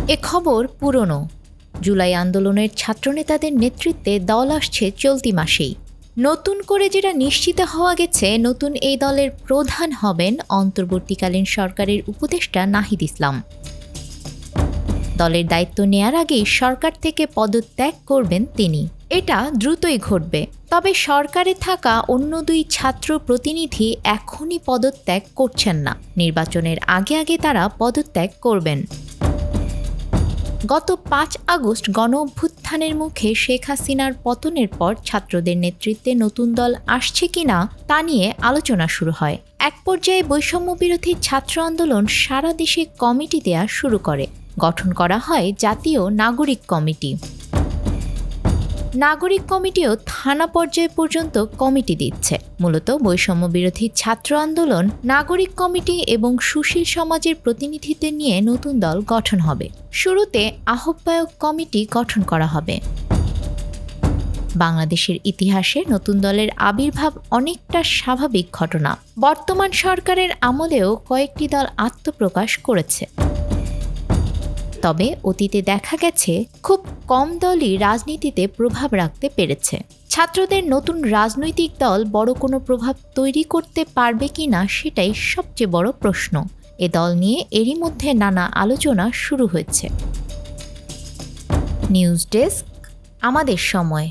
এ খবর পুরনো। জুলাই আন্দোলনের ছাত্রনেতাদের নেতৃত্বে দল আসছে চলতি মাসেই। নতুন করে যেটা নিশ্চিত হওয়া গেছে, নতুন এই দলের প্রধান হবেন অন্তর্বর্তীকালীন সরকারের উপদেষ্টা নাহিদ ইসলাম। দলের দায়িত্ব নেয়ার আগেই সরকার থেকে পদত্যাগ করবেন তিনি। এটা দ্রুতই ঘটবে। তবে সরকারে থাকা অন্য দুই ছাত্র প্রতিনিধি এখনই পদত্যাগ করছেন না। নির্বাচনের আগে আগে তারা পদত্যাগ করবেন। গত ৫ আগস্ট গণ-অভ্যুত্থানের মুখে শেখ হাসিনার পতনের পর ছাত্রদের নেতৃত্বে নতুন দল আসছে কিনা তা নিয়ে আলোচনা শুরু হয়। এক পর্যায়ে বৈষম্যবিরোধী ছাত্র আন্দোলন সারা দেশে কমিটি দেয়া শুরু করে। গঠন করা হয় জাতীয় নাগরিক কমিটি। নাগরিক কমিটিও থানা পর্যায় পর্যন্ত কমিটি দিচ্ছে। মূলত বৈষম্যবিরোধী ছাত্র আন্দোলন, নাগরিক কমিটি এবং সুশীল সমাজের প্রতিনিধিদের নিয়ে নতুন দল গঠন হবে। শুরুতে আহ্বায়ক কমিটি গঠন করা হবে। বাংলাদেশের ইতিহাসে নতুন দলের আবির্ভাব অনেকটা স্বাভাবিক ঘটনা। বর্তমান সরকারের আমলেও কয়েকটি দল আত্মপ্রকাশ করেছে। তবে অতীতে দেখা গেছে খুব কম দলই রাজনীতিতে প্রভাব রাখতে পেরেছে। ছাত্রদের নতুন রাজনৈতিক দল বড় কোনো প্রভাব তৈরি করতে পারবে কিনা সেটাই সবচেয়ে বড় প্রশ্ন। এ দল নিয়ে এরই মধ্যে নানা আলোচনা শুরু হয়েছে। নিউজ ডেস্ক, আমাদের সময়।